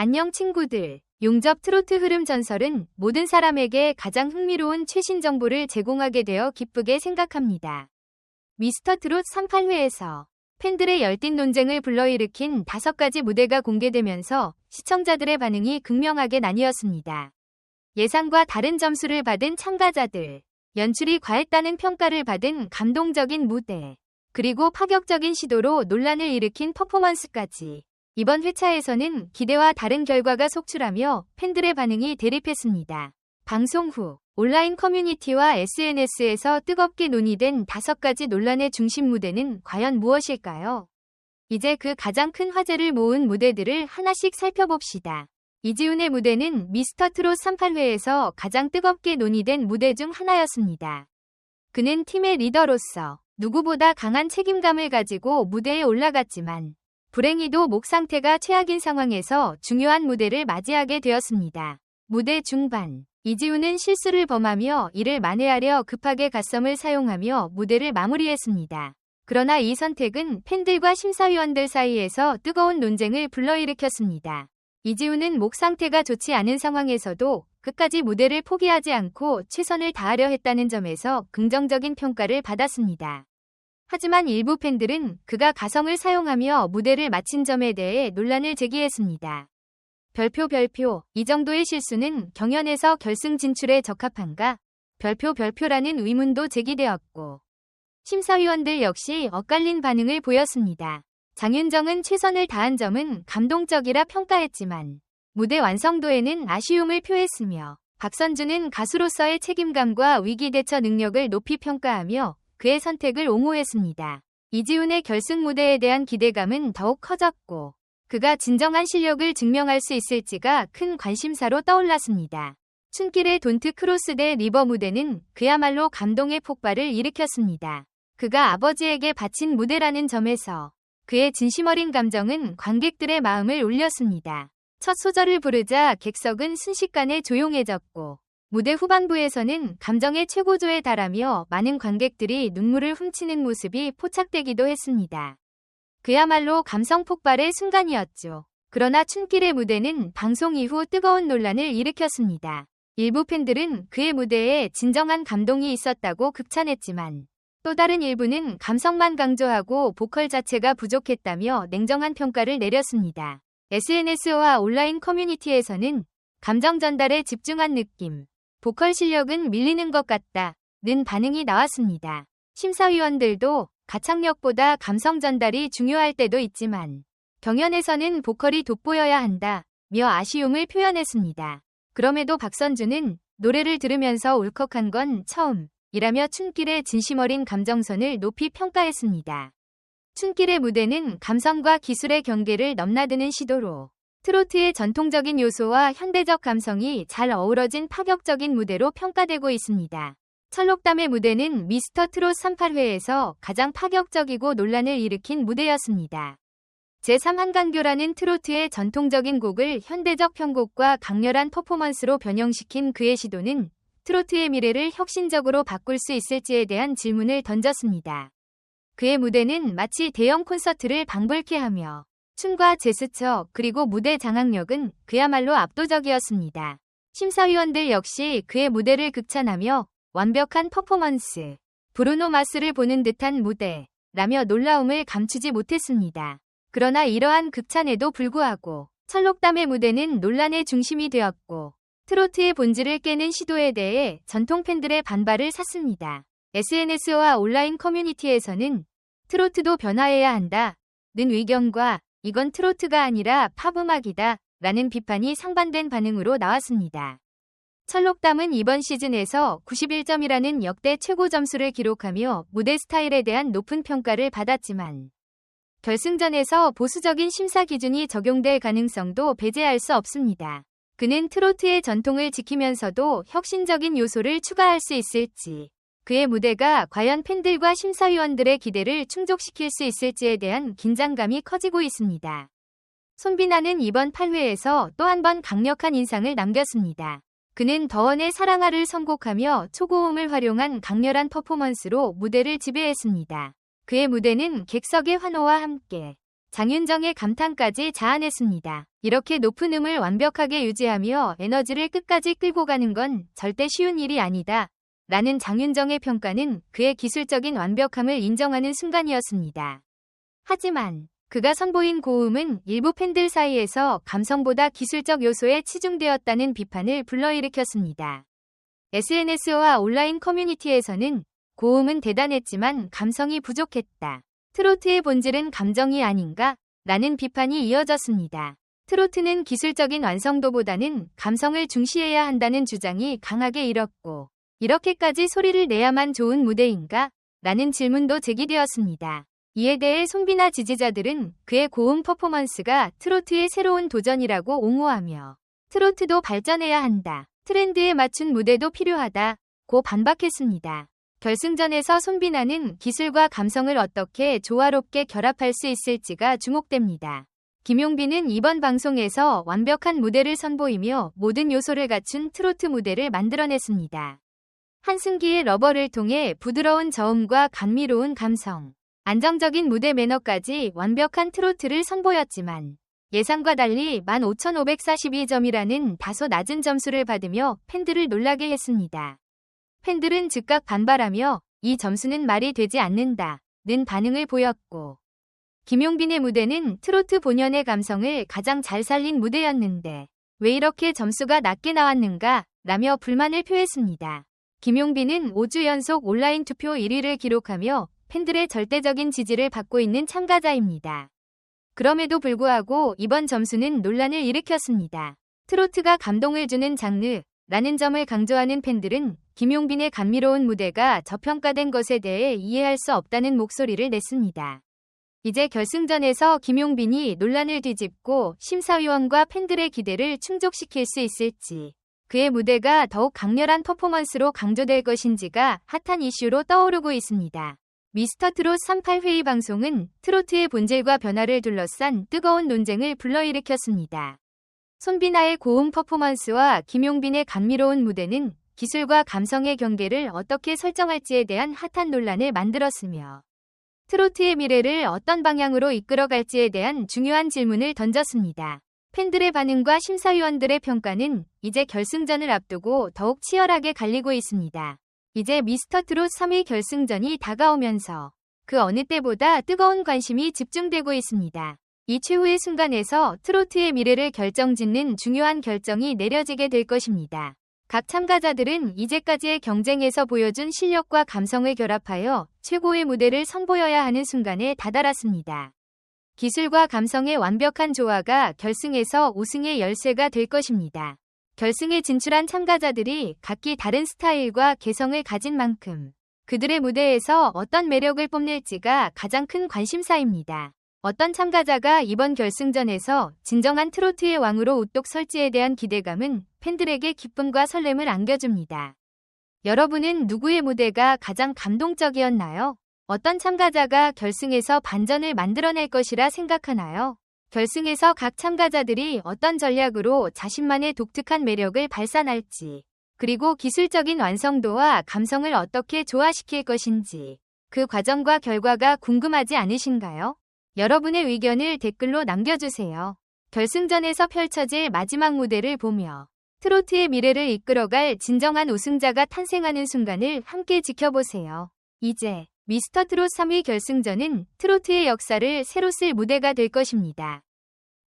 안녕 친구들. 용접 트로트 흐름 전설은 모든 사람에게 가장 흥미로운 최신 정보를 제공하게 되어 기쁘게 생각합니다. 미스터 트롯 38회에서 팬들의 열띤 논쟁을 불러일으킨 5가지 무대가 공개되면서 시청자들의 반응이 극명하게 나뉘었습니다. 예상과 다른 점수를 받은 참가자들, 연출이 과했다는 평가를 받은 감동적인 무대, 그리고 파격적인 시도로 논란을 일으킨 퍼포먼스까지. 이번 회차에서는 기대와 다른 결과가 속출하며 팬들의 반응이 대립했습니다. 방송 후 온라인 커뮤니티와 SNS에서 뜨겁게 논의된 5가지 논란의 중심 무대는 과연 무엇일까요? 이제 그 가장 큰 화제를 모은 무대들을 하나씩 살펴봅시다. 이지훈의 무대는 미스터 트롯 38회에서 가장 뜨겁게 논의된 무대 중 하나였습니다. 그는 팀의 리더로서 누구보다 강한 책임감을 가지고 무대에 올라갔지만 불행히도 목 상태가 최악인 상황에서 중요한 무대를 맞이하게 되었습니다. 무대 중반, 이지훈은 실수를 범하며 이를 만회하려 급하게 갓섬을 사용하며 무대를 마무리했습니다. 그러나 이 선택은 팬들과 심사위원들 사이에서 뜨거운 논쟁을 불러일으켰습니다. 이지훈은 목 상태가 좋지 않은 상황에서도 끝까지 무대를 포기하지 않고 최선을 다하려 했다는 점에서 긍정적인 평가를 받았습니다. 하지만 일부 팬들은 그가 가성을 사용하며 무대를 마친 점에 대해 논란을 제기했습니다. 별표, 이 정도의 실수는 경연에서 결승 진출에 적합한가? 별표라는 의문도 제기되었고, 심사위원들 역시 엇갈린 반응을 보였습니다. 장윤정은 최선을 다한 점은 감동적이라 평가했지만, 무대 완성도에는 아쉬움을 표했으며, 박선주는 가수로서의 책임감과 위기 대처 능력을 높이 평가하며, 그의 선택을 옹호했습니다. 이지훈의 결승 무대에 대한 기대감은 더욱 커졌고 그가 진정한 실력을 증명할 수 있을지가 큰 관심사로 떠올랐습니다. 춘길의 돈트 크로스 대 리버 무대는 그야말로 감동의 폭발을 일으켰습니다. 그가 아버지에게 바친 무대라는 점에서 그의 진심 어린 감정은 관객들의 마음을 울렸습니다. 첫 소절을 부르자 객석은 순식간에 조용해졌고 무대 후반부에서는 감정의 최고조에 달하며 많은 관객들이 눈물을 훔치는 모습이 포착되기도 했습니다. 그야말로 감성 폭발의 순간이었죠. 그러나 춘길의 무대는 방송 이후 뜨거운 논란을 일으켰습니다. 일부 팬들은 그의 무대에 진정한 감동이 있었다고 극찬했지만 또 다른 일부는 감성만 강조하고 보컬 자체가 부족했다며 냉정한 평가를 내렸습니다. SNS와 온라인 커뮤니티에서는 감정 전달에 집중한 느낌, 보컬 실력은 밀리는 것 같다는 반응이 나왔습니다. 심사위원들도 가창력보다 감성 전달이 중요할 때도 있지만 경연에서는 보컬이 돋보여야 한다며 아쉬움을 표현했습니다. 그럼에도 박선주는 노래를 들으면서 울컥한 건 처음이라며 춘길의 진심 어린 감정선을 높이 평가했습니다. 춘길의 무대는 감성과 기술의 경계를 넘나드는 시도로 트로트의 전통적인 요소와 현대적 감성이 잘 어우러진 파격적인 무대로 평가되고 있습니다. 철록담의 무대는 미스터 트롯 38회에서 가장 파격적이고 논란을 일으킨 무대였습니다. 제3한강교라는 트로트의 전통적인 곡을 현대적 편곡과 강렬한 퍼포먼스로 변형시킨 그의 시도는 트로트의 미래를 혁신적으로 바꿀 수 있을지에 대한 질문을 던졌습니다. 그의 무대는 마치 대형 콘서트를 방불케 하며 춤과 제스처 그리고 무대 장악력은 그야말로 압도적이었습니다. 심사위원들 역시 그의 무대를 극찬하며 완벽한 퍼포먼스, 브루노 마스를 보는 듯한 무대라며 놀라움을 감추지 못했습니다. 그러나 이러한 극찬에도 불구하고 철록담의 무대는 논란의 중심이 되었고 트로트의 본질을 깨는 시도에 대해 전통 팬들의 반발을 샀습니다. SNS와 온라인 커뮤니티에서는 트로트도 변화해야 한다는 의견과 이건 트로트가 아니라 팝음악이다 라는 비판이 상반된 반응으로 나왔습니다. 철록담은 이번 시즌에서 91점이라는 역대 최고 점수를 기록하며 무대 스타일에 대한 높은 평가를 받았지만 결승전에서 보수적인 심사 기준이 적용될 가능성도 배제할 수 없습니다. 그는 트로트의 전통을 지키면서도 혁신적인 요소를 추가할 수 있을지, 그의 무대가 과연 팬들과 심사위원들의 기대를 충족시킬 수 있을지에 대한 긴장감이 커지고 있습니다. 손비나는 이번 8회에서 또 한 번 강력한 인상을 남겼습니다. 그는 더원의 사랑아를 선곡하며 초고음을 활용한 강렬한 퍼포먼스로 무대를 지배했습니다. 그의 무대는 객석의 환호와 함께 장윤정의 감탄까지 자아냈습니다. 이렇게 높은 음을 완벽하게 유지하며 에너지를 끝까지 끌고 가는 건 절대 쉬운 일이 아니다. 라는 장윤정의 평가는 그의 기술적인 완벽함을 인정하는 순간이었습니다. 하지만 그가 선보인 고음은 일부 팬들 사이에서 감성보다 기술적 요소에 치중되었다는 비판을 불러일으켰습니다. SNS와 온라인 커뮤니티에서는 고음은 대단했지만 감성이 부족했다. 트로트의 본질은 감정이 아닌가? 라는 비판이 이어졌습니다. 트로트는 기술적인 완성도보다는 감성을 중시해야 한다는 주장이 강하게 일었고, 이렇게까지 소리를 내야만 좋은 무대인가? 라는 질문도 제기되었습니다. 이에 대해 손비나 지지자들은 그의 고음 퍼포먼스가 트로트의 새로운 도전이라고 옹호하며 트로트도 발전해야 한다. 트렌드에 맞춘 무대도 필요하다. 고 반박했습니다. 결승전에서 손비나는 기술과 감성을 어떻게 조화롭게 결합할 수 있을지가 주목됩니다. 김용빈은 이번 방송에서 완벽한 무대를 선보이며 모든 요소를 갖춘 트로트 무대를 만들어냈습니다. 한승기의 러버를 통해 부드러운 저음과 감미로운 감성, 안정적인 무대 매너까지 완벽한 트로트를 선보였지만 예상과 달리 15,542점이라는 다소 낮은 점수를 받으며 팬들을 놀라게 했습니다. 팬들은 즉각 반발하며 이 점수는 말이 되지 않는다 는 반응을 보였고, 김용빈의 무대는 트로트 본연의 감성을 가장 잘 살린 무대였는데 왜 이렇게 점수가 낮게 나왔는가 라며 불만을 표했습니다. 김용빈은 5주 연속 온라인 투표 1위를 기록하며 팬들의 절대적인 지지를 받고 있는 참가자입니다. 그럼에도 불구하고 이번 점수는 논란을 일으켰습니다. 트로트가 감동을 주는 장르라는 점을 강조하는 팬들은 김용빈의 감미로운 무대가 저평가된 것에 대해 이해할 수 없다는 목소리를 냈습니다. 이제 결승전에서 김용빈이 논란을 뒤집고 심사위원과 팬들의 기대를 충족시킬 수 있을지, 그의 무대가 더욱 강렬한 퍼포먼스로 강조될 것인지가 핫한 이슈로 떠오르고 있습니다. 미스터트롯 38회의 방송은 트로트의 본질과 변화를 둘러싼 뜨거운 논쟁을 불러일으켰습니다. 손비나의 고음 퍼포먼스와 김용빈의 감미로운 무대는 기술과 감성의 경계를 어떻게 설정할지에 대한 핫한 논란을 만들었으며, 트로트의 미래를 어떤 방향으로 이끌어갈지에 대한 중요한 질문을 던졌습니다. 팬들의 반응과 심사위원들의 평가는 이제 결승전을 앞두고 더욱 치열하게 갈리고 있습니다. 이제 미스터트롯 3위 결승전이 다가오면서 그 어느 때보다 뜨거운 관심이 집중되고 있습니다. 이 최후의 순간에서 트로트의 미래를 결정짓는 중요한 결정이 내려지게 될 것입니다. 각 참가자들은 이제까지의 경쟁에서 보여준 실력과 감성을 결합하여 최고의 무대를 선보여야 하는 순간에 다다랐습니다. 기술과 감성의 완벽한 조화가 결승에서 우승의 열쇠가 될 것입니다. 결승에 진출한 참가자들이 각기 다른 스타일과 개성을 가진 만큼 그들의 무대에서 어떤 매력을 뽐낼지가 가장 큰 관심사입니다. 어떤 참가자가 이번 결승전에서 진정한 트로트의 왕으로 우뚝 설지에 대한 기대감은 팬들에게 기쁨과 설렘을 안겨줍니다. 여러분은 누구의 무대가 가장 감동적이었나요? 어떤 참가자가 결승에서 반전을 만들어낼 것이라 생각하나요? 결승에서 각 참가자들이 어떤 전략으로 자신만의 독특한 매력을 발산할지, 그리고 기술적인 완성도와 감성을 어떻게 조화시킬 것인지, 그 과정과 결과가 궁금하지 않으신가요? 여러분의 의견을 댓글로 남겨주세요. 결승전에서 펼쳐질 마지막 무대를 보며 트로트의 미래를 이끌어갈 진정한 우승자가 탄생하는 순간을 함께 지켜보세요. 이제 미스터트롯 3위 결승전은 트로트의 역사를 새로 쓸 무대가 될 것입니다.